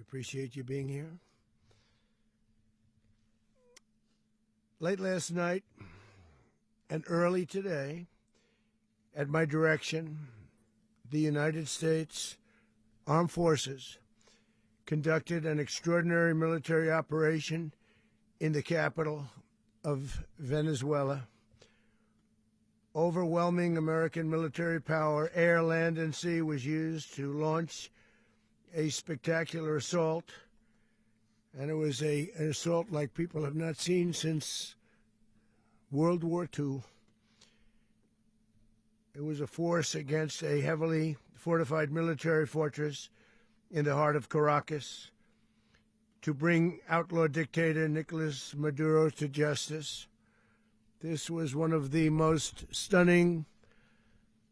appreciate you being here. Late last night and early today, at my direction, the United States Armed Forces conducted an extraordinary military operation in the capital of Venecuēlā. Overwhelming American military power, air, land, and sea, was used to launch a spectacular assault, and it was an assault like people have not seen since World War II. It was a force against a heavily fortified military fortress in the heart of Caracas to bring outlaw dictator Nikolass Maduro to justice. This was one of the most stunning,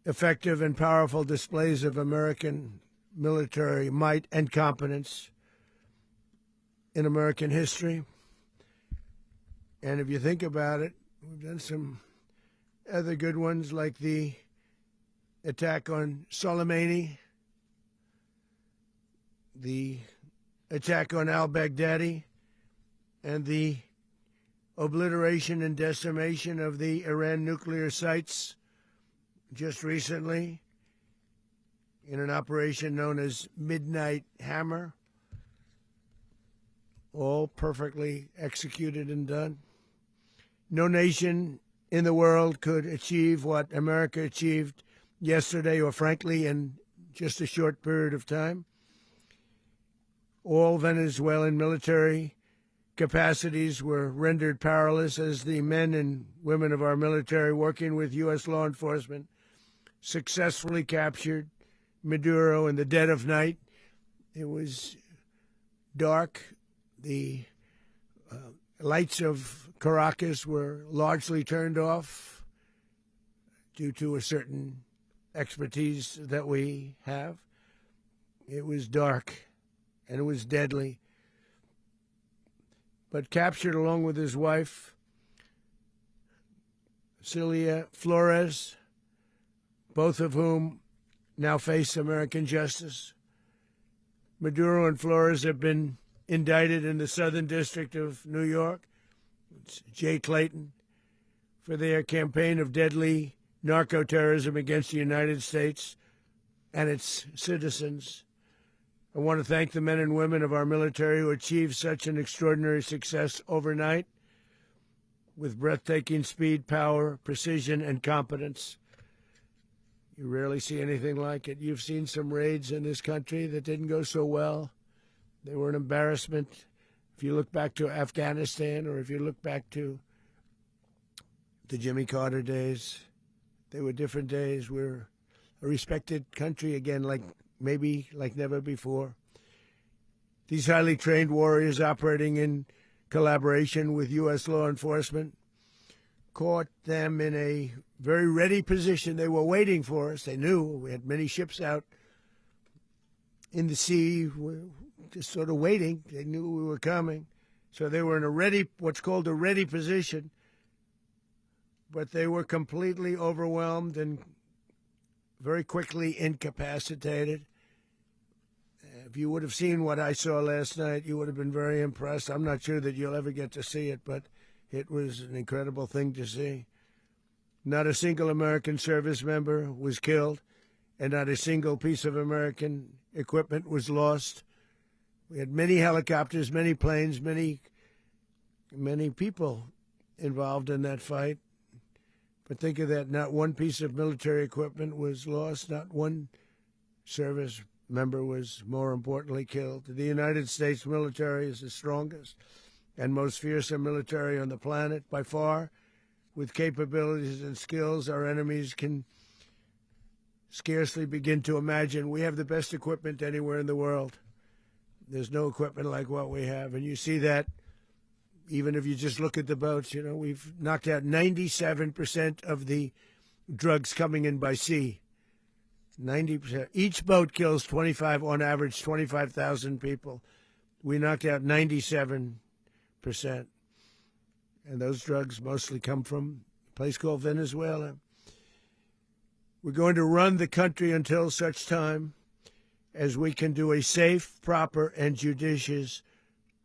effective, and powerful displays of American military might and competence in American history. And if you think about it, we've done some other good ones, like the attack on Soleimani, the attack on al-Baghdadi, and the obliteration and decimation of the Iran nuclear sites just recently in an operation known as Midnight Hammer, all perfectly executed and done. No nation in the world could achieve what America achieved yesterday, or frankly in just a short period of time. All Venezuelan military capacities were rendered powerless as the men and women of our military, working with U.S. law enforcement, successfully captured Maduro in the dead of night. It was dark. The lights of Caracas were largely turned off due to a certain expertise that we have. It was dark and it was deadly. But captured along with his wife, Celia Flores, both of whom now face American justice. Maduro and Flores have been indicted in the Southern District of New York, it's Jay Clayton, for their campaign of deadly narco-terrorism against the United States and its citizens. I want to thank the men and women of our military who achieved such an extraordinary success overnight with breathtaking speed, power, precision, and competence. You rarely see anything like it. You've seen some raids in this country that didn't go so well. They were an embarrassment. If you look back to Afghanistan, or if you look back to the Jimmy Carter days, they were different days. We're a respected country again, like never before. These highly trained warriors, operating in collaboration with U.S. law enforcement, caught them in a very ready position. They were waiting for us. They knew we had many ships out in the sea, just sort of waiting. They knew we were coming. So they were in what's called a ready position. But they were completely overwhelmed and very quickly incapacitated. If you would have seen what I saw last night, you would have been very impressed. I'm not sure that you'll ever get to see it, but it was an incredible thing to see. Not a single American service member was killed, and not a single piece of American equipment was lost. We had many helicopters, many planes, many people involved in that fight. But think of that, not one piece of military equipment was lost, not one service member was, more importantly, killed. The United States military is the strongest and most fearsome military on the planet, by far. With capabilities and skills our enemies can scarcely begin to imagine. We have the best equipment anywhere in the world. There's no equipment like what we have, and you see that even if you just look at the boats. You know, we've knocked out 97% of the drugs coming in by sea. 90%. Each boat kills on average, 25,000 people. We knocked out 97%. And those drugs mostly come from a place called Venecuēlā. We're going to run the country until such time as we can do a safe, proper, and judicious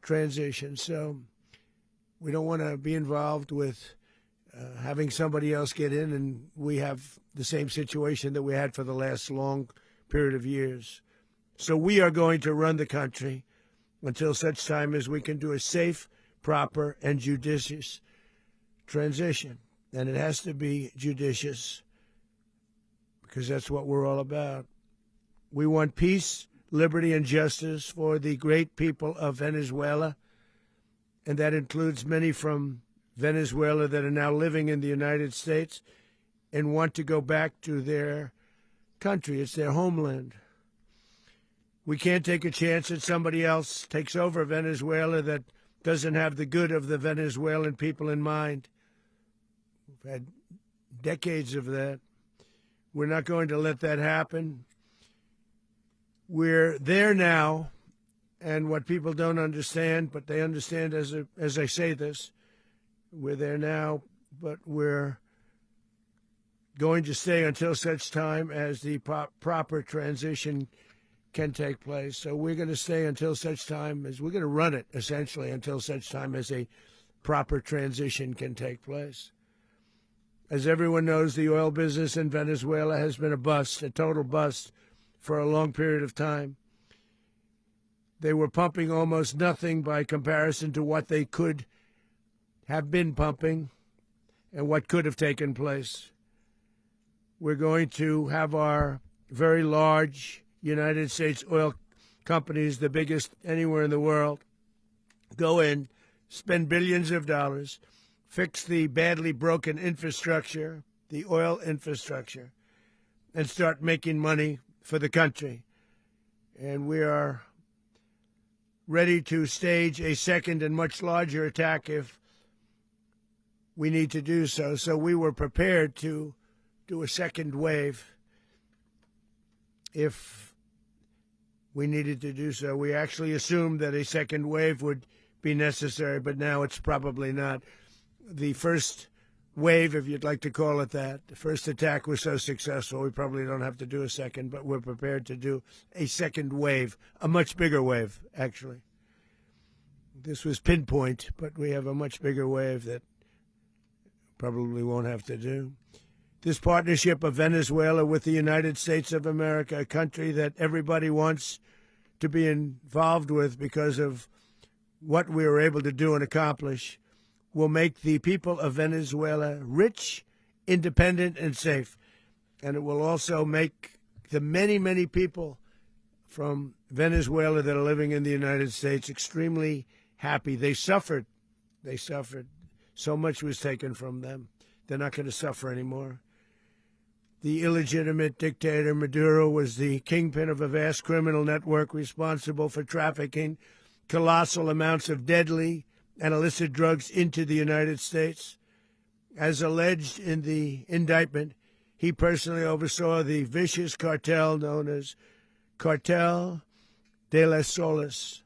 transition. So we don't want to be involved with having somebody else get in, and we have the same situation that we had for the last long period of years. So we are going to run the country until such time as we can do a safe, proper, and judicious transition. And it has to be judicious because that's what we're all about. We want peace, liberty, and justice for the great people of Venezuela, and that includes many from Venezuela that are now living in the United States and want to go back to their country. It's their homeland. We can't take a chance that somebody else takes over Venezuela that doesn't have the good of the Venezuelan people in mind. We've had decades of that. We're not going to let that happen. We're there now, and what people don't understand, but they understand as I say this, we're there now, but we're going to stay until such time as the proper transition can take place. So we're going to stay until such time as we're going to run it, essentially, until such time as a proper transition can take place. As everyone knows, the oil business in Venezuela has been a bust, a total bust, for a long period of time. They were pumping almost nothing by comparison to what they could have been pumping and what could have taken place. We're going to have our very large United States oil companies, the biggest anywhere in the world, go in, spend billions of dollars, fix the badly broken infrastructure, the oil infrastructure, and start making money for the country. And we are ready to stage a second and much larger attack if we need to do so. So we were prepared to do a second wave if we needed to do so. We actually assumed that a second wave would be necessary, but now it's probably not. The first wave, if you'd like to call it that, the first attack was so successful, we probably don't have to do a second, but we're prepared to do a second wave, a much bigger wave, actually. This was pinpoint, but we have a much bigger wave that probably won't have to do. This partnership of Venezuela with the United States of America, a country that everybody wants to be involved with because of what we were able to do and accomplish, will make the people of Venezuela rich, independent, and safe. And it will also make the many, many people from Venezuela that are living in the United States extremely happy. They suffered. They suffered. So much was taken from them. They're not going to suffer anymore. The illegitimate dictator Maduro was the kingpin of a vast criminal network responsible for trafficking colossal amounts of deadly and illicit drugs into the United States. As alleged in the indictment, he personally oversaw the vicious cartel known as Cartel de las Solas,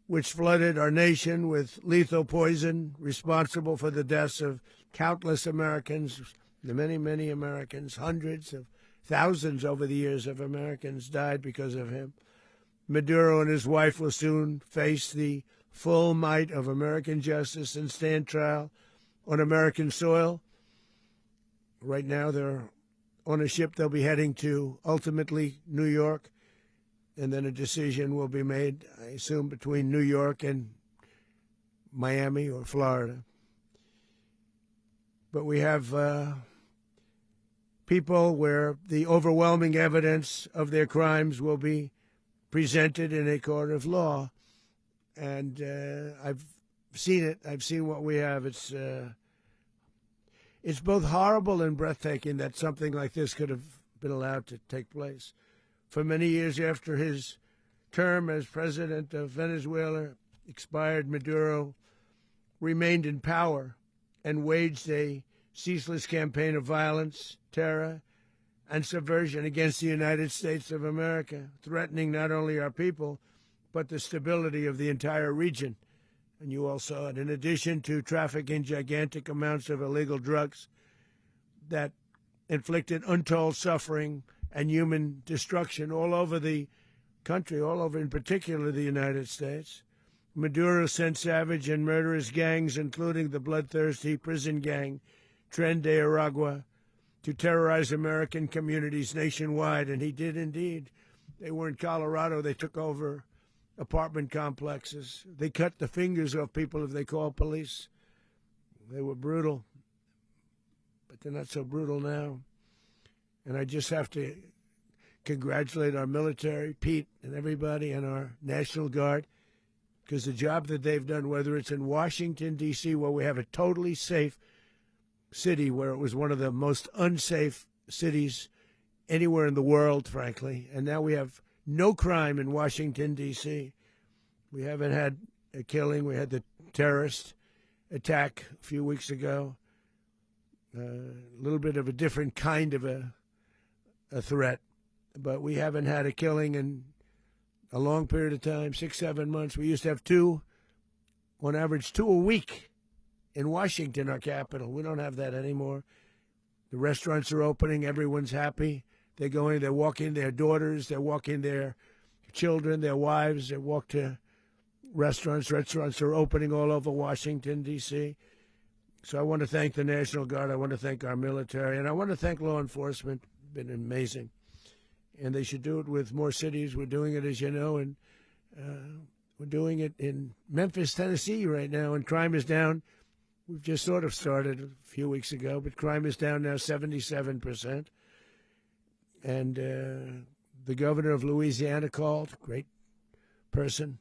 which flooded our nation with lethal poison, responsible for the deaths of countless Americans, the many, many Americans. Hundreds of thousands over the years of Americans died because of him. Maduro and his wife will soon face the full might of American justice and stand trial on American soil. Right now they're on a ship. They'll be heading to, ultimately, New York, and then a decision will be made, I assume, between New York and Miami or Florida. But we have people where the overwhelming evidence of their crimes will be presented in a court of law. And I've seen it. I've seen what we have. It's both horrible and breathtaking that something like this could have been allowed to take place. For many years after his term as president of Venezuela expired, Maduro remained in power and waged a ceaseless campaign of violence, terror, and subversion against the United States of America, threatening not only our people, but the stability of the entire region. And you all saw it. In addition to trafficking gigantic amounts of illegal drugs that inflicted untold suffering and human destruction all over the country, all over, in particular the United States. Maduro sent savage and murderous gangs, including the bloodthirsty prison gang, Tren de Aragua, to terrorize American communities nationwide, and he did indeed. They were in Colorado. They took over apartment complexes. They cut the fingers off people if they called police. They were brutal, but they're not so brutal now. And I just have to congratulate our military, Pete, and everybody, and our National Guard, because the job that they've done, whether it's in Washington, D.C., where we have a totally safe city, where it was one of the most unsafe cities anywhere in the world, frankly, and now we have no crime in Washington, D.C. We haven't had a killing. We had the terrorist attack a few weeks ago, a little bit of a different kind of a threat, but we haven't had a killing in a long period of time, 6-7 months. We used to have two, on average, 2 a week in Washington, our capital. We don't have that anymore. The restaurants are opening. Everyone's happy. They're going, they're walking their daughters, they're walking their children, their wives. They walk to restaurants. Restaurants are opening all over Washington, D.C. So I want to thank the National Guard. I want to thank our military. And I want to thank law enforcement. Been amazing. And they should do it with more cities. We're doing it, as you know, and we're doing it in Memphis, Tennessee right now, and crime is down. We've just sort of started a few weeks ago, but crime is down now 77%. And the governor of Louisiana called, great person,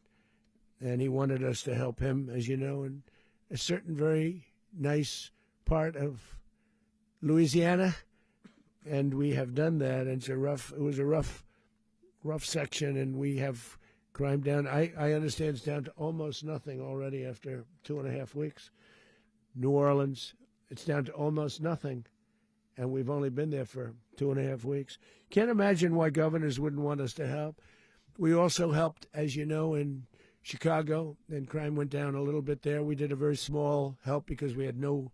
and he wanted us to help him, as you know, in a certain very nice part of Louisiana. And we have done that. And it was a rough section, and we have crime down. I understand it's down to almost nothing already after 2.5 weeks. New Orleans, it's down to almost nothing, and we've only been there for 2.5 weeks. Can't imagine why governors wouldn't want us to help. We also helped, as you know, in Chicago, and crime went down a little bit there. We did a very small help because we had no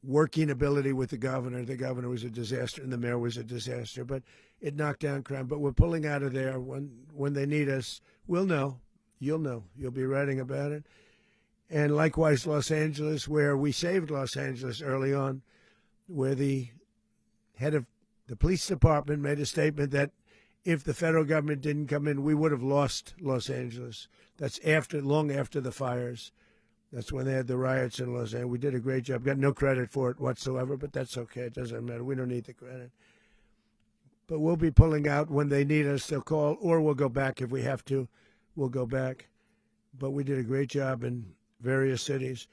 working ability with the governor. The governor was a disaster, and the mayor was a disaster. But it knocked down crime. But we're pulling out of there. When they need us, we'll know. You'll know. You'll be writing about it. And likewise, Los Angeles, where we saved Los Angeles early on, where the head of the police department made a statement that if the federal government didn't come in, we would have lost Los Angeles. That's long after the fires. That's when they had the riots in Los Angeles. We did a great job. Got no credit for it whatsoever, but that's okay. It doesn't matter. We don't need the credit. But we'll be pulling out when they need us. They'll call, or we'll go back if we have to. We'll go back. But we did a great job in various cities.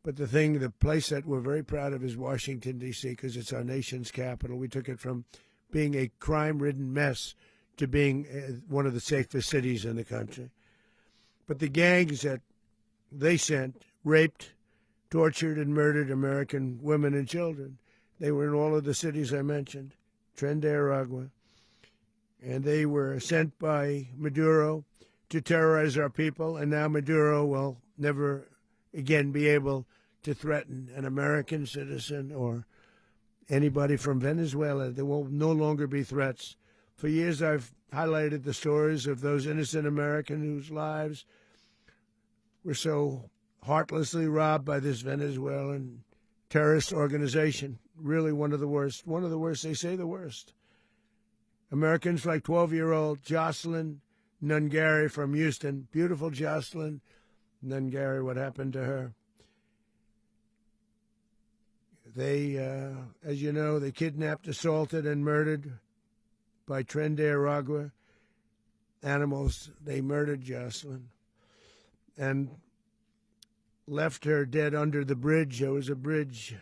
But the place that we're very proud of is Washington, D.C., because it's our nation's capital. We took it from being a crime-ridden mess to being one of the safest cities in the country. But the gangs that they sent raped, tortured, and murdered American women and children. They were in all of the cities I mentioned, Tren de Aragua. And they were sent by Maduro to terrorize our people, and now Maduro will never again be able to threaten an American citizen or anybody from Venezuela. There will no longer be threats. For years I've highlighted the stories of those innocent Americans whose lives were so heartlessly robbed by this Venezuelan terrorist organization. Really one of the worst. One of the worst, they say the worst. Americans like 12-year-old Jocelyn Nungari from Houston. Beautiful Jocelyn Nungari, what happened to her? They, as you know, they kidnapped, assaulted, and murdered by Tren de Aragua animals. They murdered Jocelyn and left her dead under the bridge. There was a bridge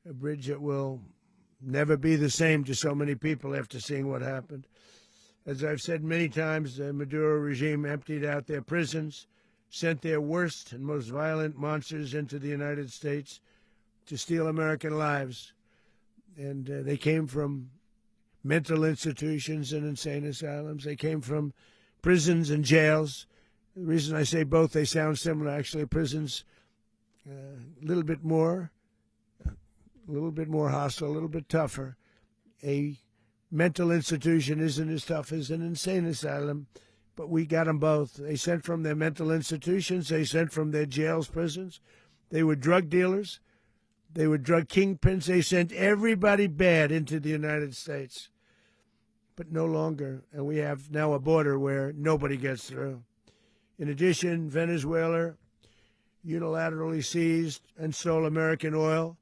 that will never be the same to so many people after seeing what happened. As I've said many times, the Maduro regime emptied out their prisons, sent their worst and most violent monsters into the United States to steal American lives. And they came from mental institutions and insane asylums. They came from prisons and jails. The reason I say both, they sound similar. Actually, prisons a little bit more hostile, a little bit tougher. A mental institution isn't as tough as an insane asylum, but we got them both. They sent from their mental institutions. They sent from their jails, prisons. They were drug dealers. They were drug kingpins. They sent everybody bad into the United States, but no longer. And we have now a border where nobody gets through. In addition, Venezuela unilaterally seized and stole American oil,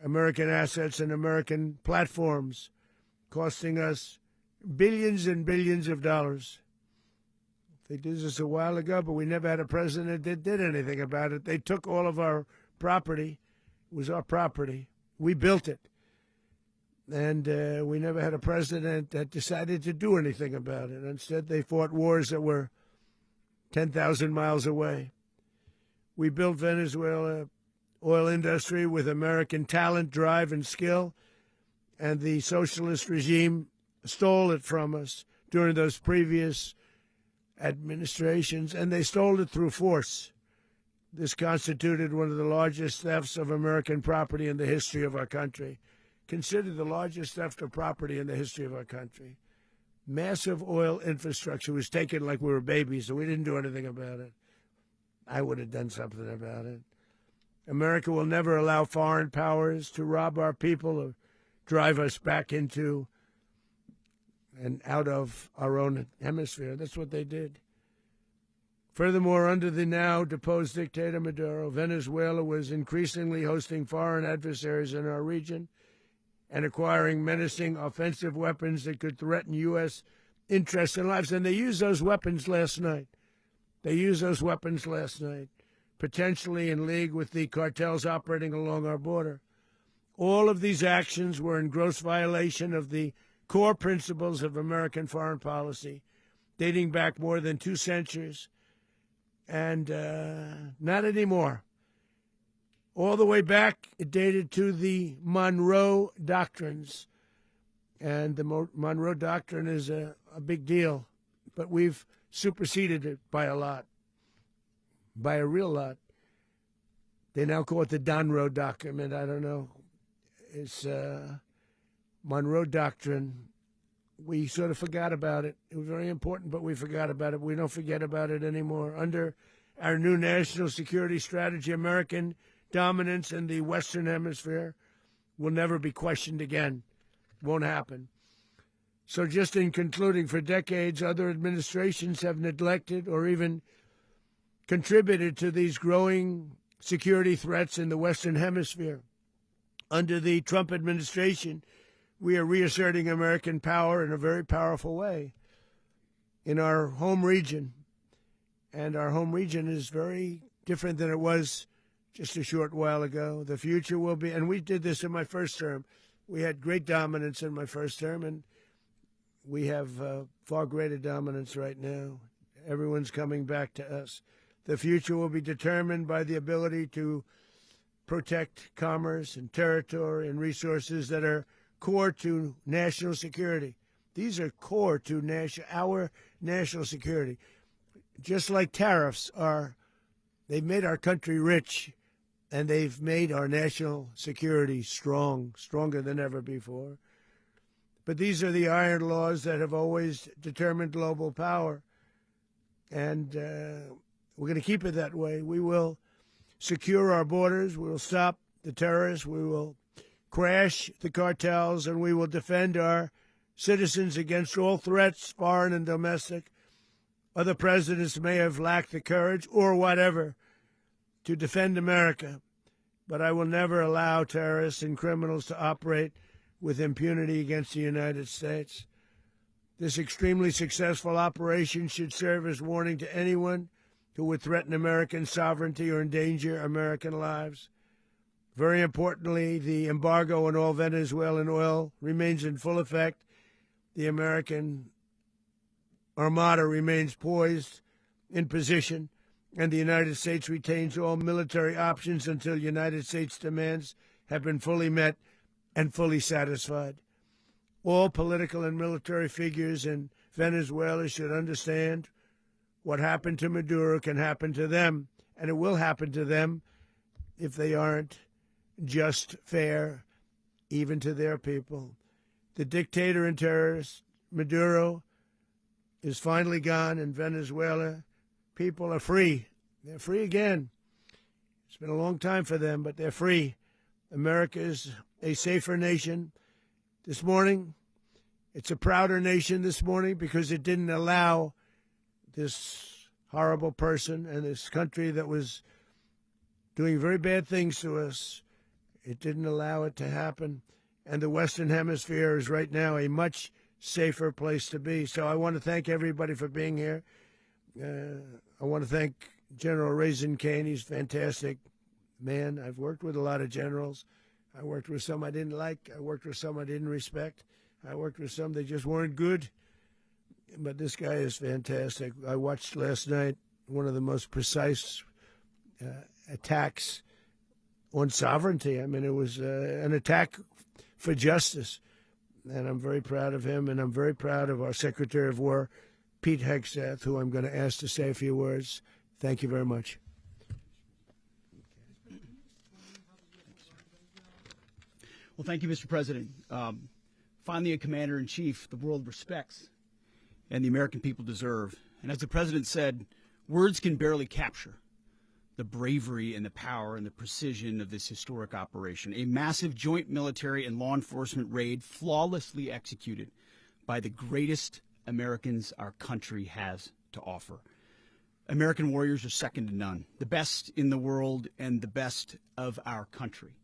American assets, and American platforms, costing us billions and billions of dollars. They did this a while ago, but we never had a president that did anything about it. They took all of our property. It was our property. We built it. And we never had a president that decided to do anything about it. Instead, they fought wars that were 10,000 miles away. We built Venezuela oil industry with American talent, drive, and skill, and the socialist regime stole it from us during those previous administrations, and they stole it through force. This constituted one of the largest thefts of American property in the history of our country. Considered the largest theft of property in the history of our country. Massive oil infrastructure was taken like we were babies, and we didn't do anything about it. I would have done something about it. America will never allow foreign powers to rob our people or drive us back into and out of our own hemisphere. That's what they did. Furthermore, under the now deposed dictator Maduro, Venezuela was increasingly hosting foreign adversaries in our region and acquiring menacing offensive weapons that could threaten U.S. interests and lives. And they used those weapons last night. Potentially in league with the cartels operating along our border. All of these actions were in gross violation of the core principles of American foreign policy, dating back more than 2 centuries, and not anymore. All the way back, it dated to the Monroe Doctrines, and the Monroe Doctrine is a big deal, but we've superseded it by a lot. By a real lot. They now call it the Donroe Document. I don't know. It's Monroe Doctrine. We sort of forgot about it. It was very important, but we forgot about it. We don't forget about it anymore. Under our new national security strategy, American dominance in the Western Hemisphere will never be questioned again. Won't happen. So just in concluding, for decades, other administrations have neglected or even contributed to these growing security threats in the Western Hemisphere. Under the Trump administration, we are reasserting American power in a very powerful way in our home region. And our home region is very different than it was just a short while ago. The future will be, and we did this in my first term. We had great dominance in my first term, and we have far greater dominance right now. Everyone's coming back to us. The future will be determined by the ability to protect commerce and territory and resources that are core to national security. These are core to our national security. Just like tariffs they've made our country rich, and they've made our national security stronger than ever before. But these are the iron laws that have always determined global power. And we're going to keep it that way. We will secure our borders. We will stop the terrorists. We will crash the cartels, and we will defend our citizens against all threats, foreign and domestic. Other presidents may have lacked the courage or whatever to defend America, but I will never allow terrorists and criminals to operate with impunity against the United States. This extremely successful operation should serve as warning to anyone who would threaten American sovereignty or endanger American lives. Very importantly, the embargo on all Venezuelan oil remains in full effect. The American Armada remains poised in position, and the United States retains all military options until United States demands have been fully met and fully satisfied. All political and military figures in Venezuela should understand what happened to Maduro can happen to them, and it will happen to them if they aren't just fair, even to their people. The dictator and terrorist Maduro is finally gone, and Venezuela people are free. They're free again. It's been a long time for them, but they're free. America is a safer nation this morning. It's a prouder nation this morning because it didn't allow this horrible person and this country that was doing very bad things to us. It didn't allow it to happen. And the Western Hemisphere is right now a much safer place to be. So I want to thank everybody for being here. I want to thank General Raisin Kane. He's a fantastic man. I've worked with a lot of generals. I worked with some I didn't like. I worked with some I didn't respect. I worked with some that just weren't good. But this guy is fantastic. I watched last night one of the most precise attacks on sovereignty. I mean, it was an attack for justice. And I'm very proud of him, and I'm very proud of our Secretary of War, Pete Hegseth, who I'm going to ask to say a few words. Thank you very much. Well, thank you, Mr. President. Finally, a commander-in-chief the world respects and the American people deserve. And as the President said, words can barely capture the bravery and the power and the precision of this historic operation, a massive joint military and law enforcement raid flawlessly executed by the greatest Americans our country has to offer. American warriors are second to none, the best in the world and the best of our country.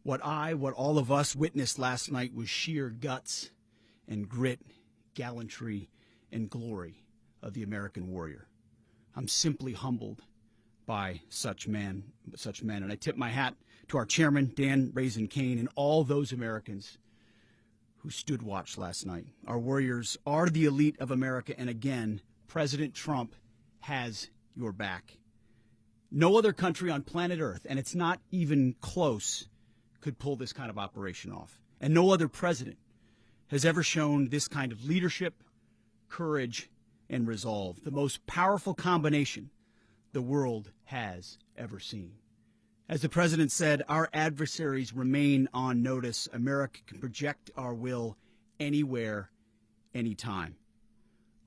What all of us witnessed last night was sheer guts and grit, gallantry and glory of the American warrior. I'm simply humbled by such men. And I tip my hat to our chairman, Dan Raisin Kane, and all those Americans who stood watch last night. Our warriors are the elite of America, and again, President Trump has your back. No other country on planet Earth, and it's not even close, could pull this kind of operation off. And no other president has ever shown this kind of leadership, courage, and resolve, the most powerful combination the world has ever seen. As the President said, our adversaries remain on notice. America can project our will anywhere, anytime.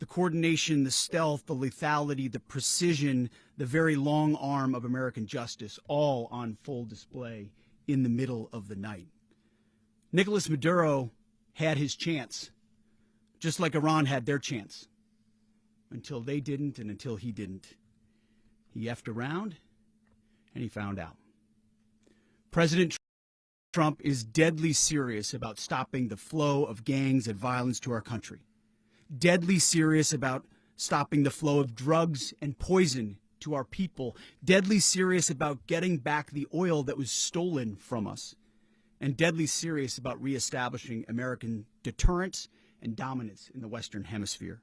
The coordination, the stealth, the lethality, the precision, the very long arm of American justice, all on full display in the middle of the night. Nikolass Maduro had his chance, just like Iran had their chance, until they didn't and until he didn't. He effed around, and he found out. President Trump is deadly serious about stopping the flow of gangs and violence to our country. Deadly serious about stopping the flow of drugs and poison to our people. Deadly serious about getting back the oil that was stolen from us. And deadly serious about reestablishing American deterrence and dominance in the Western Hemisphere.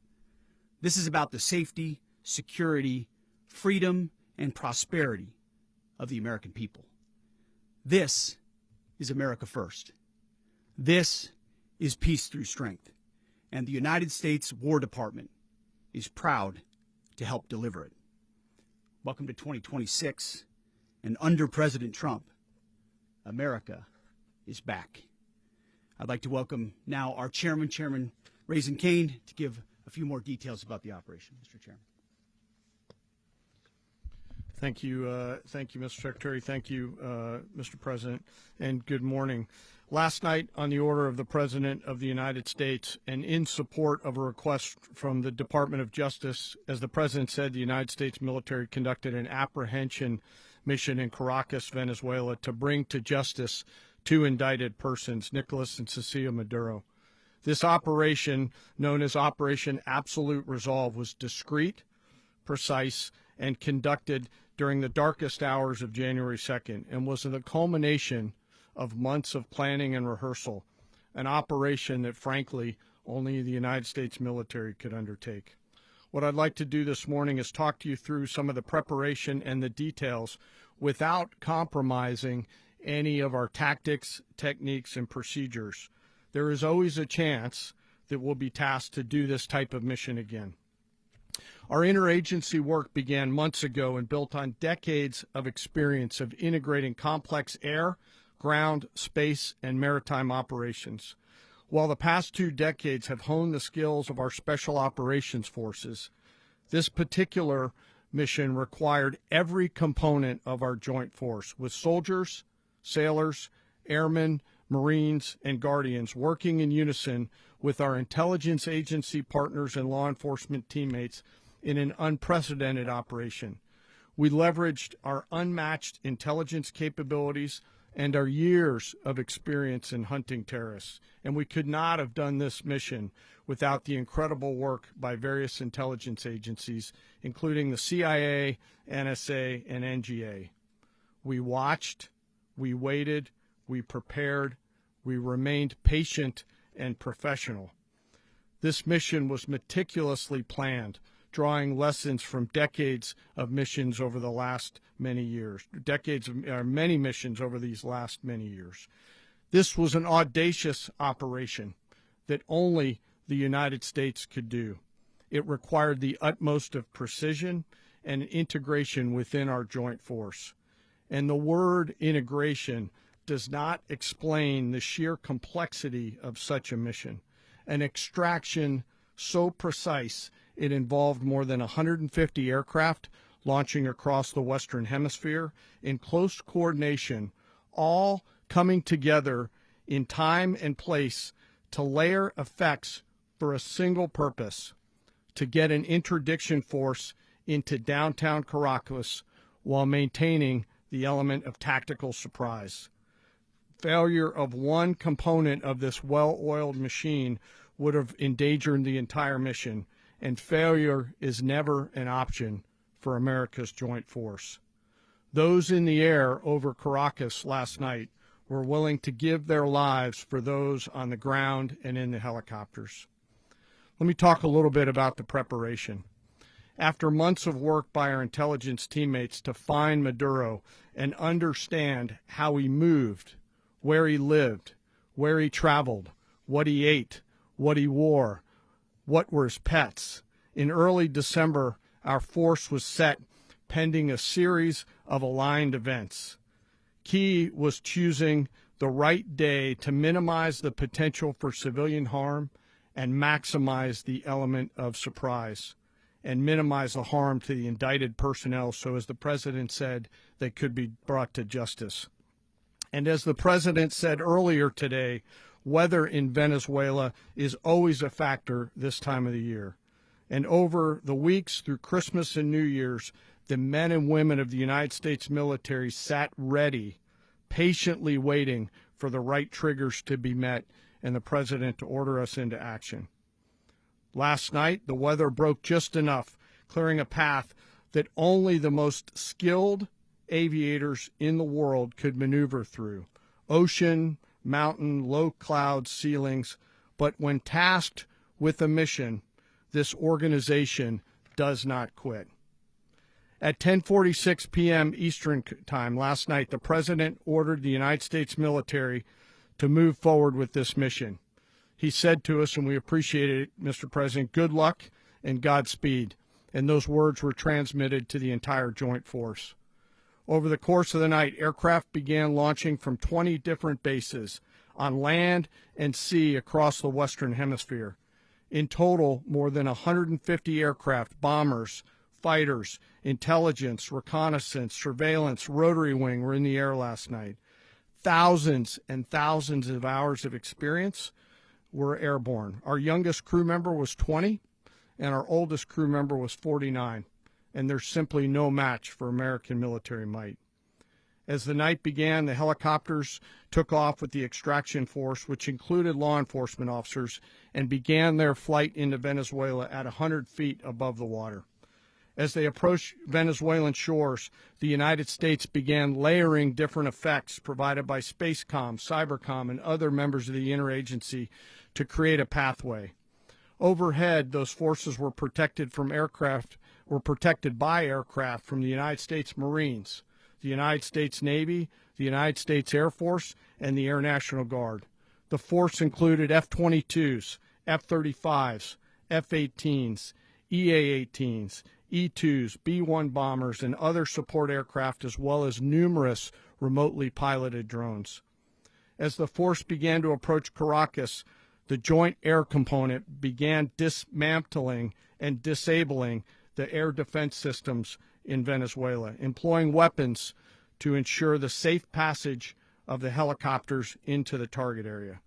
This is about the safety, security, freedom, and prosperity of the American people. This is America first. This is peace through strength. And the United States War Department is proud to help deliver it. Welcome to 2026. And under President Trump, America is back. I'd like to welcome now our chairman, Chairman Raisin Kane, to give a few more details about the operation. Mr. Chairman. Thank you, Mr. Secretary. Thank you, Mr. President, and good morning. Last night, on the order of the President of the United States and in support of a request from the Department of Justice, as the President said, the United States military conducted an apprehension mission in Caracas, Venezuela, to bring to justice two indicted persons, Nikolass and Cecilia Maduro. This operation, known as Operation Absolute Resolve, was discreet, precise, and conducted during the darkest hours of January 2nd and was the culmination of months of planning and rehearsal, an operation that, frankly, only the United States military could undertake. What I'd like to do this morning is talk to you through some of the preparation and the details without compromising any of our tactics, techniques, and procedures. There is always a chance that we'll be tasked to do this type of mission again. Our interagency work began months ago and built on decades of experience of integrating complex air, ground, space, and maritime operations. While the past 2 decades have honed the skills of our special operations forces, this particular mission required every component of our joint force, with soldiers, sailors, airmen, Marines, and Guardians working in unison with our intelligence agency partners and law enforcement teammates in an unprecedented operation. We leveraged our unmatched intelligence capabilities and our years of experience in hunting terrorists, and we could not have done this mission without the incredible work by various intelligence agencies, including the CIA, NSA, and NGA. We watched, we waited, we prepared, we remained patient and professional. This mission was meticulously planned, drawing lessons from decades of missions over the last many years, many missions over these last many years. This was an audacious operation that only the United States could do. It required the utmost of precision and integration within our joint force. And the word integration does not explain the sheer complexity of such a mission. An extraction so precise it involved more than 150 aircraft launching across the Western Hemisphere in close coordination, all coming together in time and place to layer effects for a single purpose: to get an interdiction force into downtown Caracas while maintaining the element of tactical surprise. Failure of one component of this well-oiled machine would have endangered the entire mission, and failure is never an option for America's joint force. Those in the air over Caracas last night were willing to give their lives for those on the ground and in the helicopters. Let me talk a little bit about the preparation. After months of work by our intelligence teammates to find Maduro and understand how he moved, where he lived, where he traveled, what he ate, what he wore, what were his pets, in early December, our force was set pending a series of aligned events. Key was choosing the right day to minimize the potential for civilian harm and maximize the element of surprise, and minimize the harm to the indicted personnel so, as the president said, they could be brought to justice. And as the president said earlier today, weather in Venezuela is always a factor this time of the year. And over the weeks through Christmas and New Year's, the men and women of the United States military sat ready, patiently waiting for the right triggers to be met and the president to order us into action. Last night, the weather broke just enough, clearing a path that only the most skilled aviators in the world could maneuver through. Ocean, mountain, low cloud ceilings, but when tasked with a mission, this organization does not quit. At 10:46 p.m. Eastern Time last night, the president ordered the United States military to move forward with this mission. He said to us, and we appreciate it, Mr. President, good luck and Godspeed. And those words were transmitted to the entire joint force. Over the course of the night, aircraft began launching from 20 different bases on land and sea across the Western Hemisphere. In total, more than 150 aircraft, bombers, fighters, intelligence, reconnaissance, surveillance, rotary wing were in the air last night. Thousands and thousands of hours of experience were airborne. Our youngest crew member was 20, and our oldest crew member was 49, and there's simply no match for American military might. As the night began, the helicopters took off with the extraction force, which included law enforcement officers, and began their flight into Venezuela at 100 feet above the water. As they approached Venezuelan shores, the United States began layering different effects provided by Spacecom, Cybercom, and other members of the interagency to create a pathway. Overhead, those forces were protected by aircraft from the United States Marines, the United States Navy, the United States Air Force, and the Air National Guard. The force included F-22s, F-35s, F-18s, EA-18s, E-2s, B-1 bombers, and other support aircraft, as well as numerous remotely piloted drones. As the force began to approach Caracas, the Joint Air Component began dismantling and disabling the air defense systems in Venezuela, employing weapons to ensure the safe passage of the helicopters into the target area.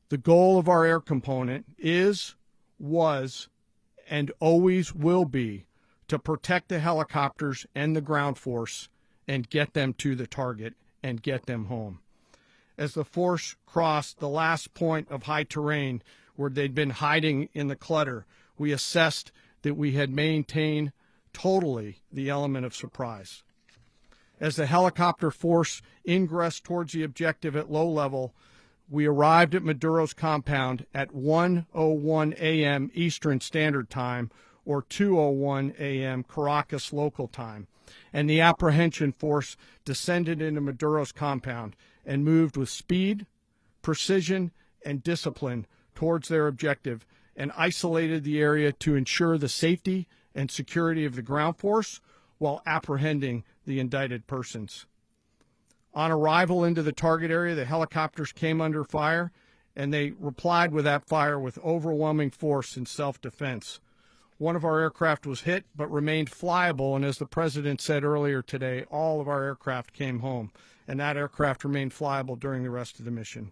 The goal of our air component is, was, and always will be to protect the helicopters and the ground force and get them to the target and get them home. As the force crossed the last point of high terrain where they'd been hiding in the clutter, we assessed that we had maintained totally the element of surprise. As the helicopter force ingressed towards the objective at low level, we arrived at Maduro's compound at 1:01 a.m. Eastern Standard Time, or 2:01 a.m. Caracas local time, and the apprehension force descended into Maduro's compound and moved with speed, precision, and discipline towards their objective and isolated the area to ensure the safety and security of the ground force while apprehending the indicted persons. On arrival into the target area, the helicopters came under fire, and they replied with that fire with overwhelming force in self-defense. One of our aircraft was hit but remained flyable, and as the President said earlier today, all of our aircraft came home, and that aircraft remained flyable during the rest of the mission.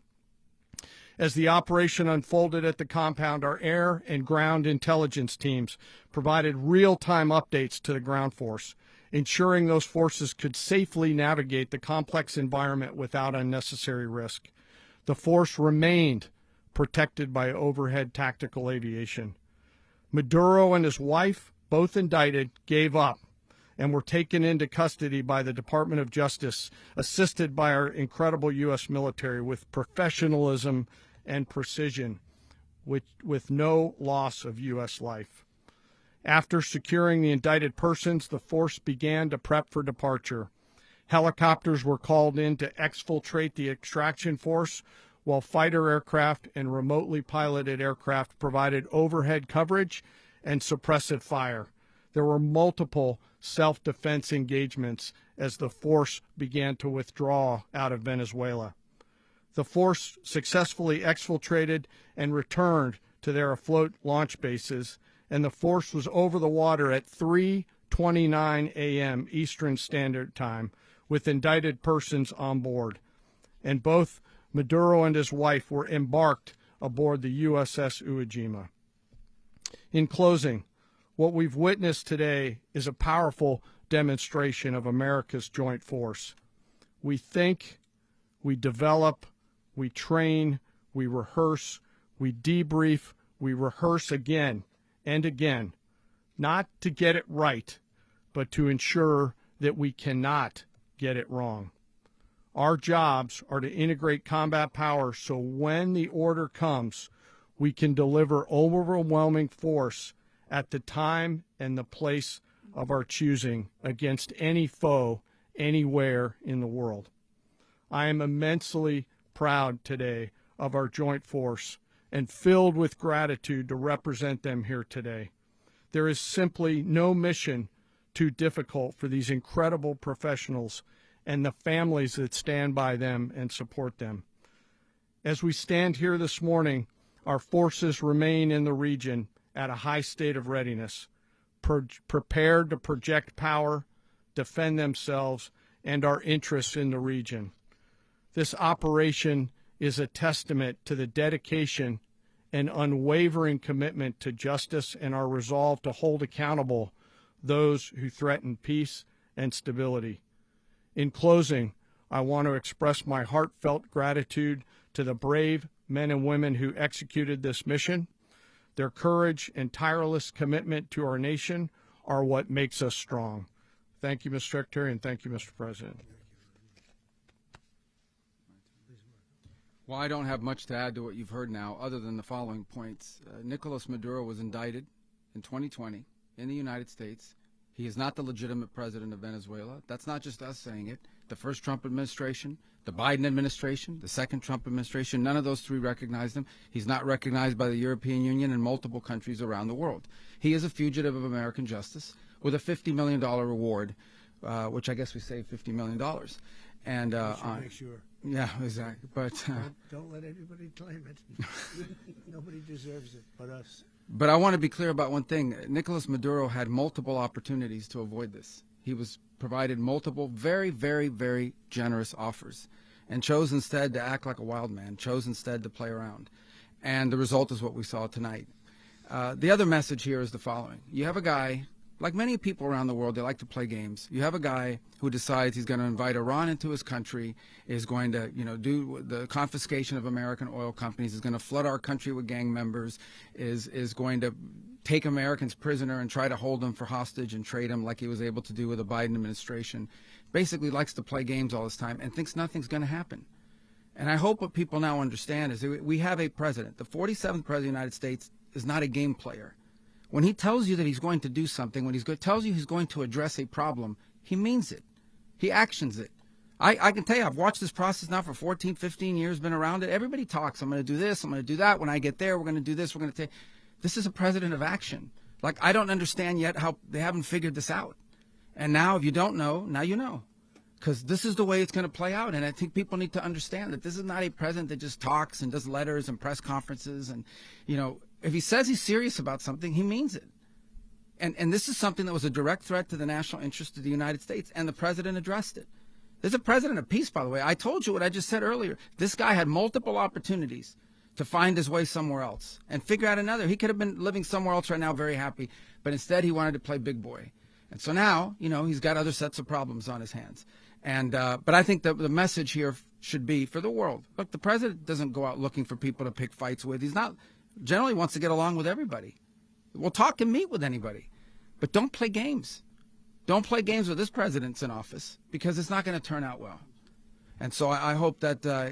As the operation unfolded at the compound, our air and ground intelligence teams provided real-time updates to the ground force, ensuring those forces could safely navigate the complex environment without unnecessary risk. The force remained protected by overhead tactical aviation. Maduro and his wife, both indicted, gave up and were taken into custody by the Department of Justice, assisted by our incredible U.S. military with professionalism and precision, with no loss of U.S. life. After securing the indicted persons, the force began to prep for departure. Helicopters were called in to exfiltrate the extraction force, while fighter aircraft and remotely piloted aircraft provided overhead coverage and suppressive fire. There were multiple self-defense engagements as the force began to withdraw out of Venezuela. The force successfully exfiltrated and returned to their afloat launch bases, and the force was over the water at 3:29 a.m. Eastern Standard Time with indicted persons on board, and both Maduro and his wife were embarked aboard the USS Iwo Jima. In closing, what we've witnessed today is a powerful demonstration of America's joint force. We think, we develop, we train, we rehearse, we debrief, we rehearse again and again, not to get it right, but to ensure that we cannot get it wrong. Our jobs are to integrate combat power so when the order comes, we can deliver overwhelming force at the time and the place of our choosing against any foe anywhere in the world. I am immensely proud today of our joint force and filled with gratitude to represent them here today. There is simply no mission too difficult for these incredible professionals and the families that stand by them and support them. As we stand here this morning, our forces remain in the region at a high state of readiness, prepared to project power, defend themselves, and our interests in the region. This operation is a testament to the dedication and unwavering commitment to justice and our resolve to hold accountable those who threaten peace and stability. In closing, I want to express my heartfelt gratitude to the brave men and women who executed this mission. Their courage and tireless commitment to our nation are what makes us strong. Thank you, Mr. Secretary, and thank you, Mr. President. Well, I don't have much to add to what you've heard now, other than the following points. Nikolass Maduro was indicted in 2020 in the United States. He is not the legitimate president of Venezuela. That's not just us saying it. The first Trump administration, the Biden administration, the second Trump administration, none of those three recognized him. He's not recognized by the European Union and multiple countries around the world. He is a fugitive of American justice with a $50 million reward, which I guess we saved $50 million. And Make sure. yeah, exactly. But Don't let anybody claim it. Nobody deserves it but us. But I want to be clear about one thing. Nikolass Maduro had multiple opportunities to avoid this. He was provided multiple very, very, very generous offers and chose instead to act like a wild man, chose instead to play around. And the result is what we saw tonight. The other message here is the following. You have a guy, like many people around the world, they like to play games. You have a guy who decides he's going to invite Iran into his country, is going to, do the confiscation of American oil companies, is going to flood our country with gang members, is going to take Americans prisoner and try to hold them for hostage and trade them like he was able to do with the Biden administration. Basically likes to play games all this time and thinks nothing's going to happen. And I hope what people now understand is that we have a president. The 47th president of the United States is not a game player. When he tells you that he's going to do something, when tells you he's going to address a problem, he means it. He actions it. I can tell you, I've watched this process now for 14, 15 years, been around it. Everybody talks. I'm going to do this. I'm going to do that. When I get there, we're going to do this. We're going to take. This is a president of action. Like, I don't understand yet how they haven't figured this out. And now, if you don't know, now you know. Because this is the way it's going to play out. And I think people need to understand that this is not a president that just talks and does letters and press conferences. And, if he says he's serious about something, he means it. And this is something that was a direct threat to the national interest of the United States. And the president addressed it. There's a president of peace, by the way. I told you what I just said earlier. This guy had multiple opportunities to find his way somewhere else and figure out another. He could have been living somewhere else right now very happy. But instead, he wanted to play big boy. And so now, he's got other sets of problems on his hands. And but I think the message here should be for the world. Look, the president doesn't go out looking for people to pick fights with. He's not generally wants to get along with everybody. We'll talk and meet with anybody. But don't play games. Don't play games with this president's in office because it's not going to turn out well. And so I hope that, I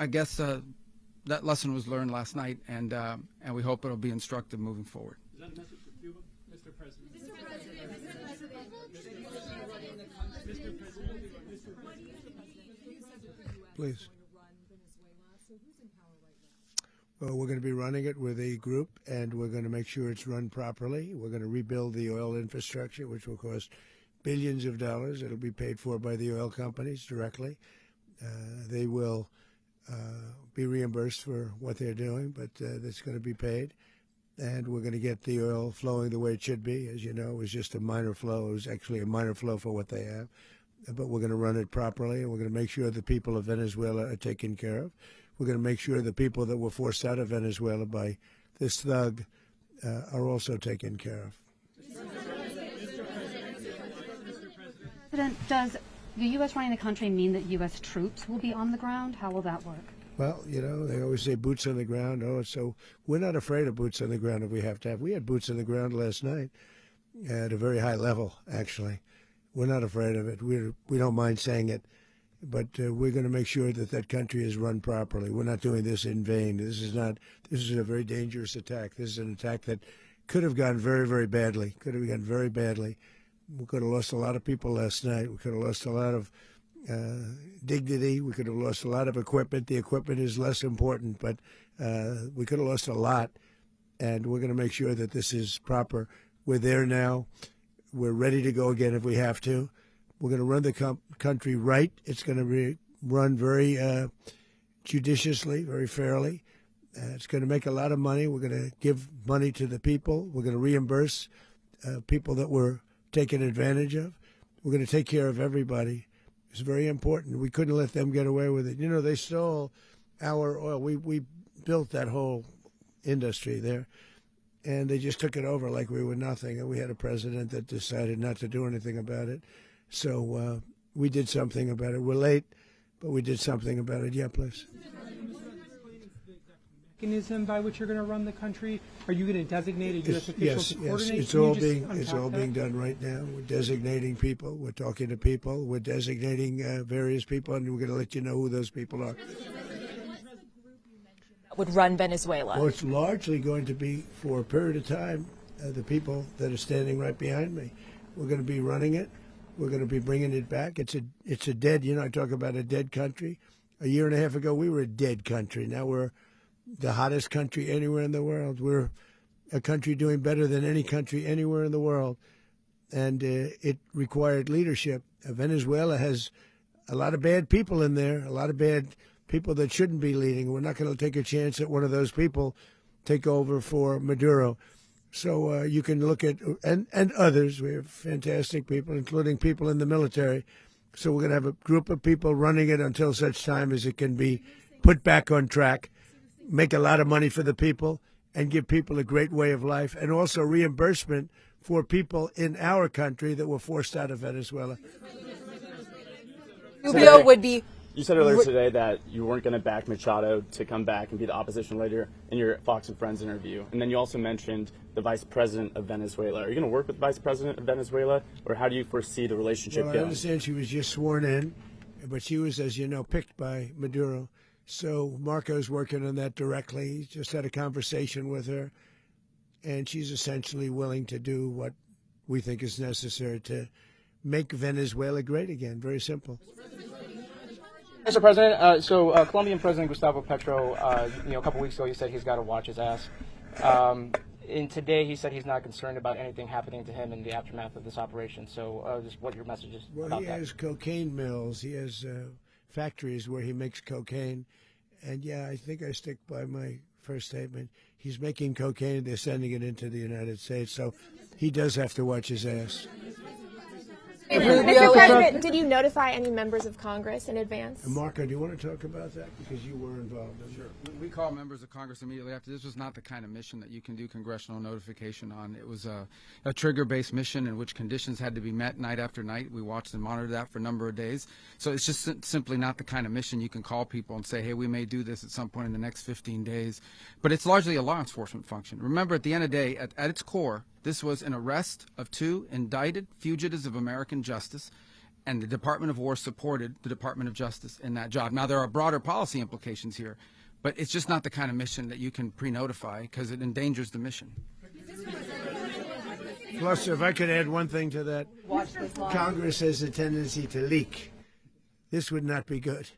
guess that lesson was learned last night, and we hope it'll be instructive moving forward. Is that a message for Cuba, Mr. President? Please. Well, we're going to be running it with a group, and we're going to make sure it's run properly. We're going to rebuild the oil infrastructure, which will cost billions of dollars. It'll be paid for by the oil companies directly. They will be reimbursed for what they're doing, but that's going to be paid. And we're going to get the oil flowing the way it should be. As you know, it was just a minor flow. It was actually a minor flow for what they have. But we're going to run it properly, and we're going to make sure the people of Venezuela are taken care of. We're going to make sure the people that were forced out of Venezuela by this thug are also taken care of. President, does the U.S. running the country mean that U.S. troops will be on the ground? How will that work? Well, they always say boots on the ground. So we're not afraid of boots on the ground if we have to have. We had boots on the ground last night at a very high level, actually. We're not afraid of it. We don't mind saying it. But we're going to make sure that that country is run properly. We're not doing this in vain. This is a very dangerous attack. This is an attack that could have gone very, very badly. Could have gone very badly. We could have lost a lot of people last night. We could have lost a lot of dignity. We could have lost a lot of equipment. The equipment is less important, but we could have lost a lot. And we're going to make sure that this is proper. We're there now. We're ready to go again if we have to. We're going to run the country right. It's going to be run very judiciously, very fairly. It's going to make a lot of money. We're going to give money to the people. We're going to reimburse people that were taken advantage of. We're going to take care of everybody. It's very important. We couldn't let them get away with it. They stole our oil. We built that whole industry there, and they just took it over like we were nothing. And we had a president that decided not to do anything about it. So we did something about it. We're late, but we did something about it. Yeah, please. Mechanism by which you're going to run the country? Are you going to designate a U.S. official to coordinate? Yes. It's all being done right now. We're designating people. We're talking to people. We're designating various people, and we're going to let you know who those people are. Would run Venezuela? Well, it's largely going to be for a period of time the people that are standing right behind me. We're going to be running it. We're going to be bringing it back. It's a dead, I talk about a dead country. A year and a half ago, we were a dead country. Now we're the hottest country anywhere in the world. We're a country doing better than any country anywhere in the world. and it required leadership. Venezuela has a lot of bad people in there, a lot of bad people that shouldn't be leading. We're not going to take a chance that one of those people take over for Maduro. So you can look at, and others, we have fantastic people, including people in the military. So we're going to have a group of people running it until such time as it can be put back on track, make a lot of money for the people, and give people a great way of life, and also reimbursement for people in our country that were forced out of Venezuela. Rubio would be. You said earlier today that you weren't going to back Machado to come back and be the opposition leader in your Fox and Friends interview. And then you also mentioned the vice president of Venezuela. Are you going to work with the vice president of Venezuela, or how do you foresee the relationship Well, going? I understand she was just sworn in, but she was, as you know, picked by Maduro. So Marco's working on that directly. He just had a conversation with her, and she's essentially willing to do what we think is necessary to make Venezuela great again. Very simple. Mr. President, Colombian President Gustavo Petro, a couple weeks ago, he said he's got to watch his ass. And today he said he's not concerned about anything happening to him in the aftermath of this operation. So just what your message is Well, about he that. has cocaine mills. He has factories where he makes cocaine. And, yeah, I think I stick by my first statement. He's making cocaine. They're sending it into the United States. So he does have to watch his ass. Mr. President, did you notify any members of Congress in advance? Marco, do you want to talk about that? Because you were involved in it. Sure. We called members of Congress immediately after. This was not the kind of mission that you can do congressional notification on. It was a trigger-based mission in which conditions had to be met night after night. We watched and monitored that for a number of days. So it's just simply not the kind of mission you can call people and say, hey, we may do this at some point in the next 15 days. But it's largely a law enforcement function. Remember, at the end of the day, at its core, this was an arrest of 2 indicted fugitives of American justice, and the Department of War supported the Department of Justice in that job. Now, there are broader policy implications here, but it's just not the kind of mission that you can pre-notify because it endangers the mission. Plus, if I could add one thing to that, Congress has a tendency to leak. This would not be good.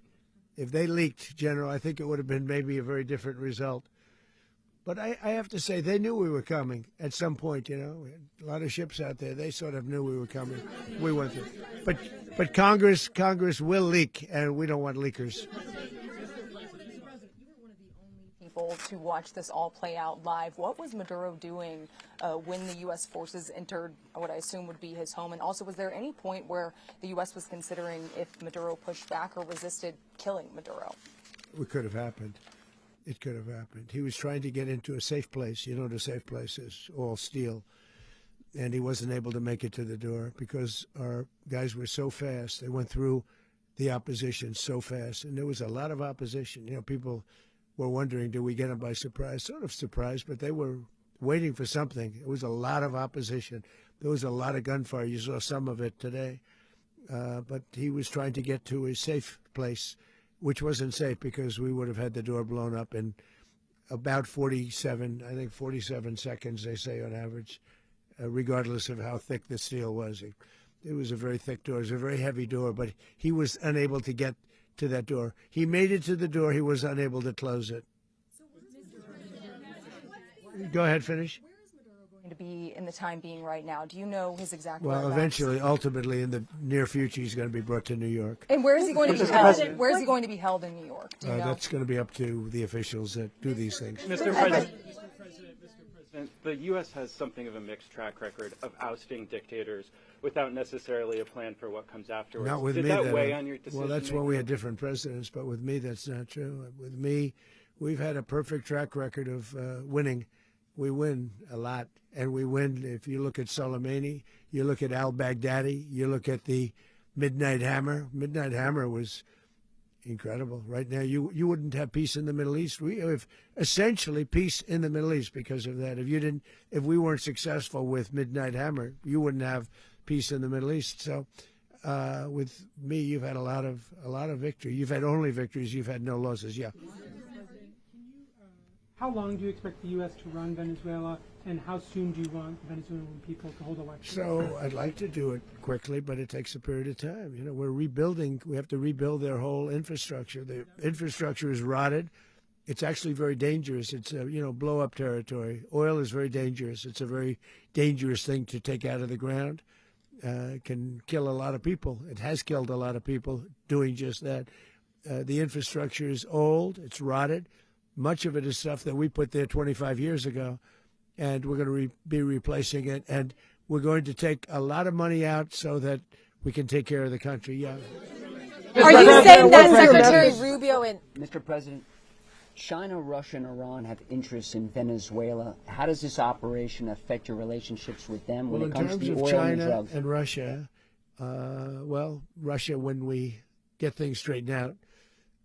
If they leaked, General, I think it would have been maybe a very different result. But I have to say, they knew we were coming at some point, We had a lot of ships out there. They sort of knew we were coming. We went through. But Congress will leak, and we don't want leakers. People to watch this all play out live. What was Maduro doing when the U.S. forces entered what I assume would be his home? And also, was there any point where the U.S. was considering if Maduro pushed back or resisted killing Maduro? It could have happened. It could have happened. He was trying to get into a safe place. The safe place is all steel. And he wasn't able to make it to the door because our guys were so fast. They went through the opposition so fast. And there was a lot of opposition. People were wondering, do we get them by surprise? Sort of surprised, but they were waiting for something. It was a lot of opposition. There was a lot of gunfire. You saw some of it today. But he was trying to get to a safe place, which wasn't safe because we would have had the door blown up in about 47 seconds, they say on average, regardless of how thick the steel was. It was a very thick door. It was a very heavy door, but he was unable to get to that door. He made it to the door. He was unable to close it. Go ahead, finish. To be in the time being right now. Do you know his exact Well, whereabouts? eventually, ultimately, in the near future, he's going to be brought to New York. And where is he going to be held? Where is he going to be held in New York? Do you know? That's going to be up to the officials that do these things. Mr. President, the U.S. has something of a mixed track record of ousting dictators without necessarily a plan for what comes afterwards. Not with Did me. that weigh on your decision? Well, that's when we had different presidents, but with me, that's not true. With me, we've had a perfect track record of winning. We win a lot, and we win. If you look at Soleimani, you look at al-Baghdadi, you look at the Midnight Hammer. Midnight Hammer was incredible. Right now, you wouldn't have peace in the Middle East. We have essentially peace in the Middle East because of that. If we weren't successful with Midnight Hammer, you wouldn't have peace in the Middle East. So, with me, you've had a lot of victory. You've had only victories. You've had no losses. Yeah. How long do you expect the U.S. to run Venezuela, and how soon do you want Venezuelan people to hold elections? So I'd like to do it quickly, but it takes a period of time. We're rebuilding. We have to rebuild their whole infrastructure. The infrastructure is rotted. It's actually very dangerous. It's blow-up territory. Oil is very dangerous. It's a very dangerous thing to take out of the ground. can kill a lot of people. It has killed a lot of people doing just that. The infrastructure is old. It's rotted. Much of it is stuff that we put there 25 years ago, and we're going to be replacing it. And we're going to take a lot of money out so that we can take care of the country. Yeah. Are you saying that Secretary Rubio and Mr. President, China, Russia, and Iran have interests in Venezuela. How does this operation affect your relationships with them when it comes to the oil and drugs? In terms of China and Russia, Russia when we get things straightened out.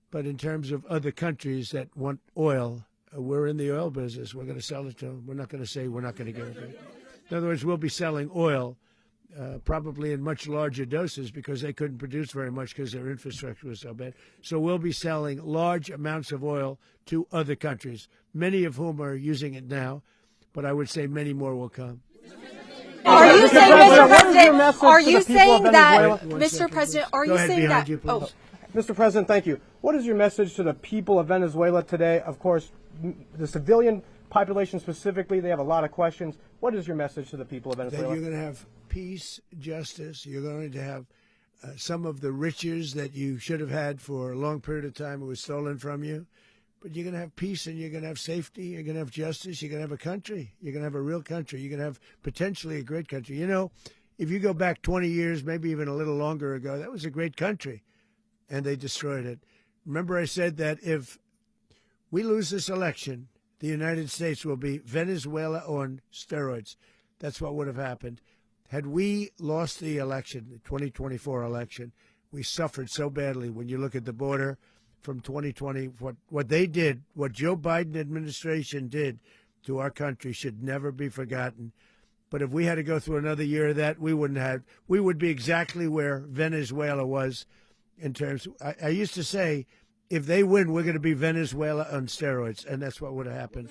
But in terms of other countries that want oil, we're in the oil business. We're going to sell it to them. We're not going to say we're not going to give it. In other words, we'll be selling oil probably in much larger doses because they couldn't produce very much because their infrastructure was so bad. So we'll be selling large amounts of oil to other countries, many of whom are using it now, but I would say many more will come. Are you saying, Mr. President, are you saying that, Mr. President, are you saying that, oh, Mr. President, thank you. What is your message to the people of Venezuela today? Of course, the civilian population specifically, they have a lot of questions. What is your message to the people of Venezuela? That you're going to have peace, justice. You're going to have some of the riches that you should have had for a long period of time. It was stolen from you. But you're going to have peace and you're going to have safety. You're going to have justice. You're going to have a country. You're going to have a real country. You're going to have potentially a great country. You know, if you go back 20 years, maybe even a little longer ago, that was a great country. And they destroyed it. Remember I said that if we lose this election, the United States will be Venezuela on steroids. That's what would have happened. Had we lost the election, the 2024 election, we suffered so badly when you look at the border from 2020. What they did, what Joe Biden administration did to our country should never be forgotten. But if we had to go through another year of that, we would be exactly where Venezuela was in terms. I used to say, if they win, we're going to be Venezuela on steroids, and that's what would have happened.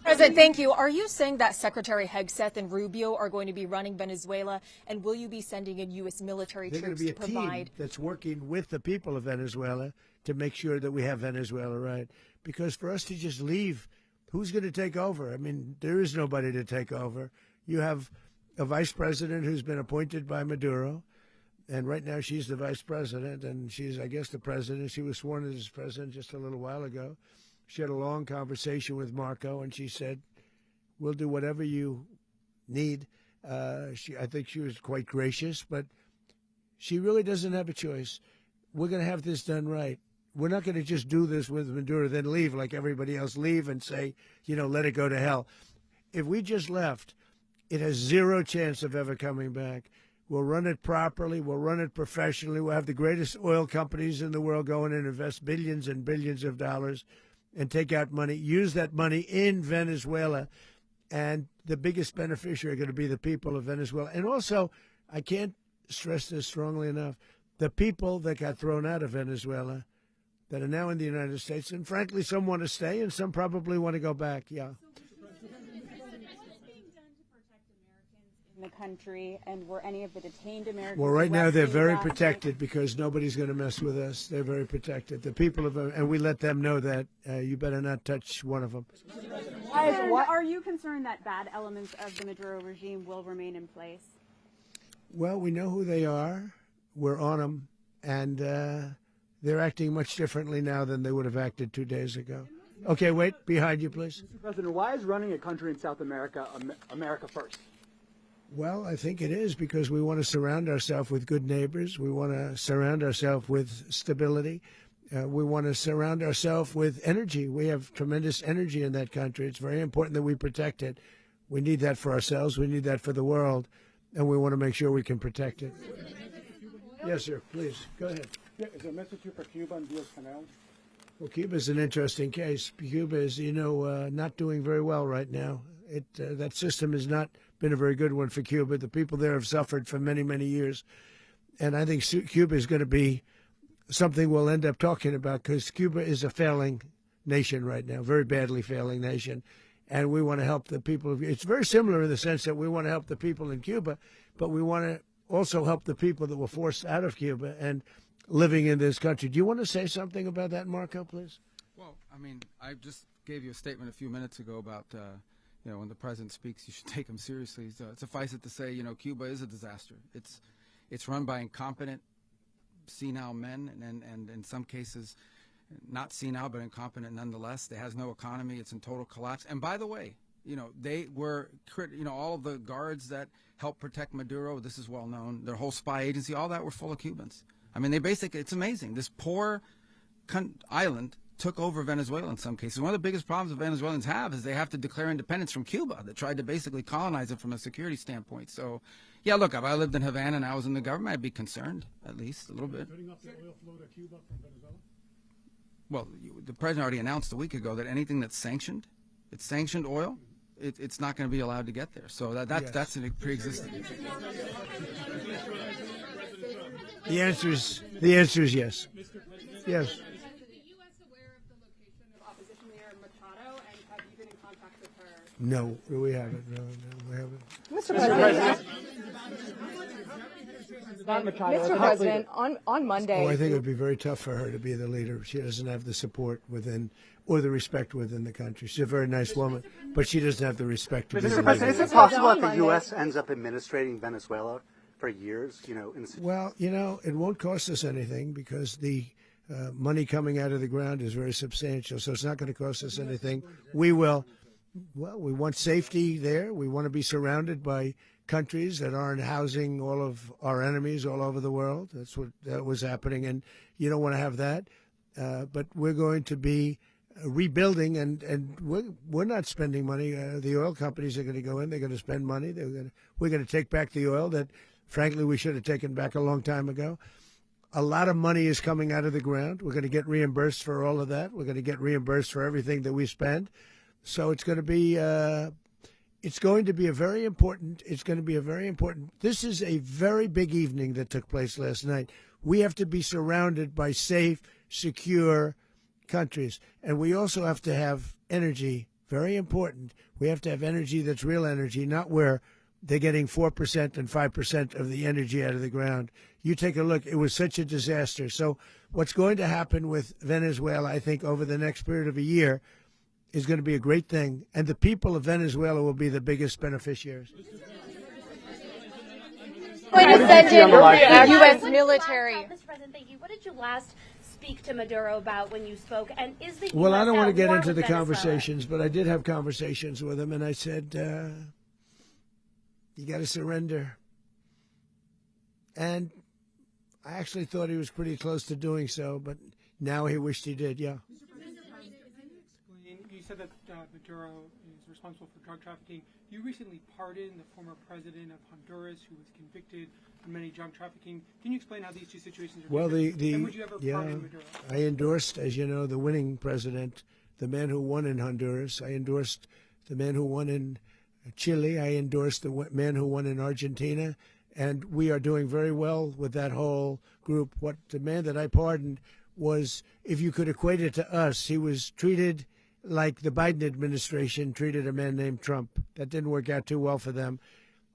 President, thank you. Are you saying that Secretary Hegseth and Rubio are going to be running Venezuela, and will you be sending in U.S. military troops to provide? They're going to be a team that's working with the people of Venezuela to make sure that we have Venezuela right. Because for us to just leave, who's going to take over? I mean, there is nobody to take over. You have a vice president who's been appointed by Maduro. And right now she's the vice president, and she's, I guess, the president. She was sworn in as president just a little while ago. She had a long conversation with Marco, and she said, we'll do whatever you need. I think she was quite gracious, but she really doesn't have a choice. We're going to have this done right. We're not going to just do this with Maduro, then leave like everybody else, leave and say, let it go to hell. If we just left, it has zero chance of ever coming back. We'll run it properly. We'll run it professionally. We'll have the greatest oil companies in the world go in and invest billions and billions of dollars and take out money, use that money in Venezuela. And the biggest beneficiary are going to be the people of Venezuela. And also, I can't stress this strongly enough, the people that got thrown out of Venezuela that are now in the United States. And frankly, some want to stay and some probably want to go back. Yeah. The country, and were any of the detained Americans? Well, right now they're very protected because nobody's going to mess with us. They're very protected. The people of, and we let them know that you better not touch one of them. And are you concerned that bad elements of the Maduro regime will remain in place? Well, we know who they are. We're on them, and they're acting much differently now than they would have acted 2 days ago. Okay, wait, behind you, please. Mr. President, why is running a country in South America America first? Well, I think it is because we want to surround ourselves with good neighbors. We want to surround ourselves with stability. We want to surround ourselves with energy. We have tremendous energy in that country. It's very important that we protect it. We need that for ourselves. We need that for the world. And we want to make sure we can protect it. Yes, sir. Please, go ahead. Yeah, is there a message here for Cuba and Diaz-Canel? Well, Cuba is an interesting case. Cuba is, not doing very well right now. That system has not been a very good one for Cuba. The people there have suffered for many, many years. And I think Cuba is going to be something we'll end up talking about because Cuba is a failing nation right now, very badly failing nation. And we want to help the people. It's very similar in the sense that we want to help the people in Cuba, but we want to also help the people that were forced out of Cuba and living in this country. Do you want to say something about that, Marco, please? Well, I mean, I just gave you a statement a few minutes ago about when the president speaks, you should take him seriously. So suffice it to say, Cuba is a disaster. It's run by incompetent, senile men, and in some cases, not senile but incompetent nonetheless. It has no economy. It's in total collapse. And by the way, they were, all of the guards that helped protect Maduro. This is well known. Their whole spy agency, all that were full of Cubans. I mean, it's amazing. This poor island took over Venezuela in some cases. One of the biggest problems the Venezuelans have is they have to declare independence from Cuba that tried to basically colonize it from a security standpoint. So, yeah, look, if I lived in Havana and I was in the government, I'd be concerned, at least a little bit. Cutting off the oil flow to Cuba from Venezuela? Well, the president already announced a week ago that anything that's sanctioned, it's sanctioned oil, it's not going to be allowed to get there. So that's a pre-existing. The answer is yes. Yes. No, we haven't. No, we haven't. Mr. President. Mr. President, on Monday. Oh, I think it would be very tough for her to be the leader. She doesn't have the support within or the respect within the country. She's a very nice woman, but she doesn't have the respect to be the Mr. leader. President, is it possible that the U.S. ends up administrating Venezuela for years? Well, it won't cost us anything because the money coming out of the ground is very substantial, so it's not going to cost us anything. We will. Well, we want safety there. We want to be surrounded by countries that aren't housing all of our enemies all over the world. That's what that was happening, and you don't want to have that. But we're going to be rebuilding, and we're not spending money. The oil companies are going to go in. They're going to spend money. We're going to take back the oil that, frankly, we should have taken back a long time ago. A lot of money is coming out of the ground. We're going to get reimbursed for all of that. We're going to get reimbursed for everything that we spend. So it's going to be a very important. This is a very big evening that took place last night. We have to be surrounded by safe, secure countries, and we also have to have energy. Very important. We have to have energy that's real energy, not where they're getting 4% and 5% of the energy out of the ground. You take a look. It was such a disaster. So what's going to happen with Venezuela, I think, over the next period of a year, is going to be a great thing, and the people of Venezuela will be the biggest beneficiaries. Going to send in U.S. military. Mr. President, thank you. What did you last speak to Maduro about when you spoke? And is the Well, US I don't want to get war into with the Venezuela? conversations, but I did have conversations with him, and I said, you got to surrender. And I actually thought he was pretty close to doing so, but now he wished he did, yeah. You said that Maduro is responsible for drug trafficking. You recently pardoned the former president of Honduras who was convicted of many drug trafficking. Can you explain how these two situations are different? And would you ever pardon Maduro? I endorsed, as you know, the winning president, the man who won in Honduras. I endorsed the man who won in Chile. I endorsed the man who won in Argentina. And we are doing very well with that whole group. What the man that I pardoned was, if you could equate it to us, he was treated like the Biden administration treated a man named Trump. That didn't work out too well for them.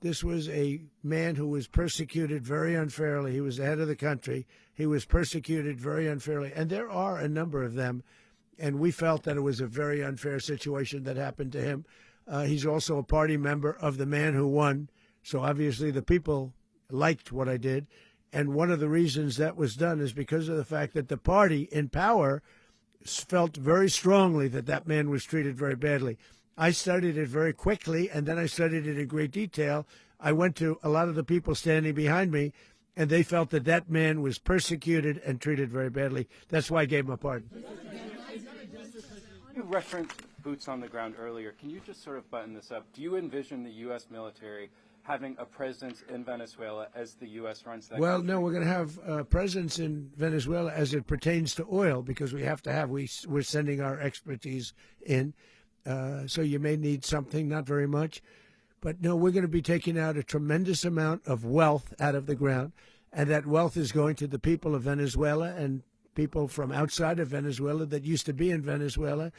This was a man who was persecuted very unfairly. He was the head of the country. He was persecuted very unfairly. And there are a number of them. And we felt that it was a very unfair situation that happened to him. He's also a party member of the man who won. So obviously the people liked what I did. And one of the reasons that was done is because of the fact that the party in power felt very strongly that that man was treated very badly. I studied it very quickly, and then I studied it in great detail. I went to a lot of the people standing behind me, and they felt that that man was persecuted and treated very badly. That's why I gave him a pardon. You referenced boots on the ground earlier. Can you just sort of button this up? Do you envision the U.S. military having a presence in Venezuela as the U.S. runs that Well, country? no, we're going to have a presence in Venezuela as it pertains to oil, because we have to have, we're sending our expertise in. So you may need something, not very much. But no, we're going to be taking out a tremendous amount of wealth out of the ground. And that wealth is going to the people of Venezuela and people from outside of Venezuela that used to be in Venezuela.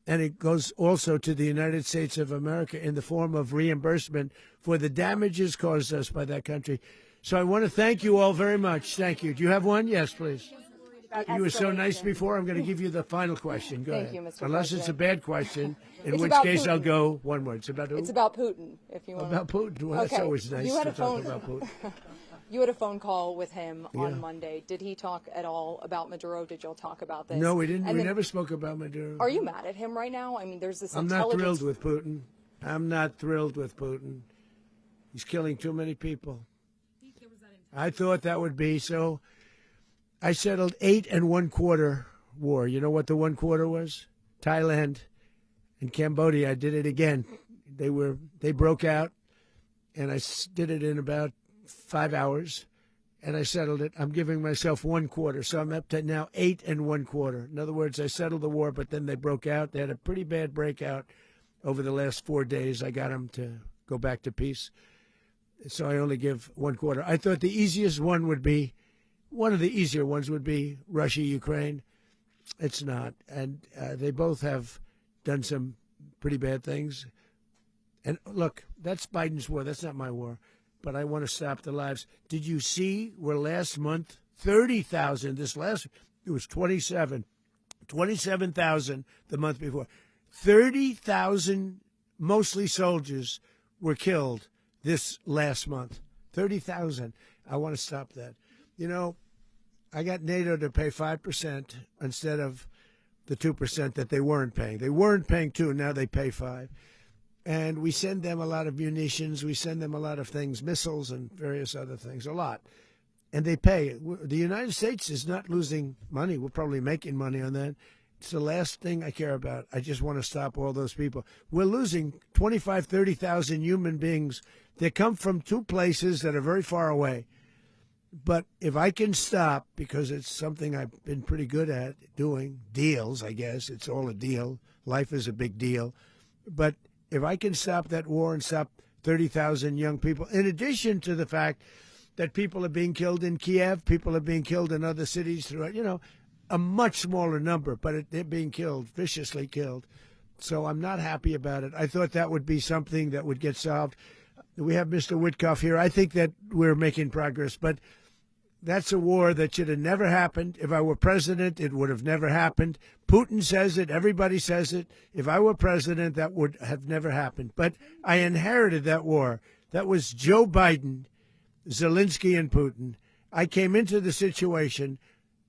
And it goes also to the United States of America in the form of reimbursement for the damages caused us by that country. So I want to thank you all very much. Thank you. Do you have one? Yes, please. You were so nice before. I'm going to give you the final question. Go ahead. Thank you, Mr. Unless President. it's a bad question, in It's which about case I'll Putin. go one word. It's about who? It's about Putin, if you want. About Putin. Well, that's Okay. always nice You had to a talk phone- about Putin. You had a phone call with him Yeah. on Monday. Did he talk at all about Maduro? Did y'all talk about this? No, we didn't. And We then- never spoke about Maduro. Are you mad at him right now? I mean, there's this I'm not intelligence. thrilled with Putin. I'm not thrilled with Putin. He's killing too many people. I thought that would be so. I settled 8 1/4 war. You know what the 1/4 was? Thailand and Cambodia. I did it again. They broke out, and I did it in about 5 hours, and I settled it. I'm giving myself 1/4, so I'm up to now 8 1/4. In other words, I settled the war, but then they broke out. They had a pretty bad breakout over the last 4 days. I got them to go back to peace, so I only give 1/4. I thought the easiest one would be, one of the easier ones would be Russia, Ukraine. It's not, and they both have done some pretty bad things. And look, that's Biden's war. That's not my war. But I want to stop the lives. Did you see where last month, 30,000, it was 27,000 the month before. 30,000, mostly soldiers, were killed this last month. 30,000. I want to stop that. You know, I got NATO to pay 5% instead of the 2% that they weren't paying. They weren't paying 2%, now they pay 5%. And we send them a lot of munitions. We send them a lot of things, missiles and various other things, a lot. And they pay. The United States is not losing money. We're probably making money on that. It's the last thing I care about. I just want to stop all those people. We're losing 25,000, 30,000 human beings. They come from 2 places that are very far away. But if I can stop, because it's something I've been pretty good at doing, deals, I guess. It's all a deal. Life is a big deal. But if I can stop that war and stop 30,000 young people, in addition to the fact that people are being killed in Kiev, people are being killed in other cities throughout, a much smaller number, but they're being killed, viciously killed. So I'm not happy about it. I thought that would be something that would get solved. We have Mr. Witkoff here. I think that we're making progress, but that's a war that should have never happened. If I were president, it would have never happened. Putin says it. Everybody says it. If I were president, that would have never happened. But I inherited that war. That was Joe Biden, Zelensky, and Putin. I came into the situation,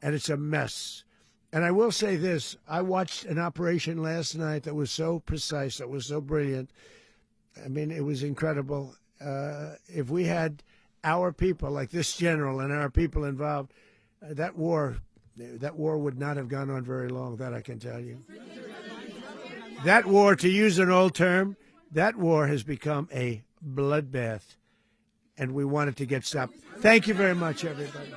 and it's a mess. And I will say this. I watched an operation last night that was so precise, that was so brilliant. I mean, it was incredible. If we had our people, like this general and our people involved, that war would not have gone on very long, that I can tell you. That war, to use an old term, that war has become a bloodbath, and we want it to get stopped. Thank you very much, everybody.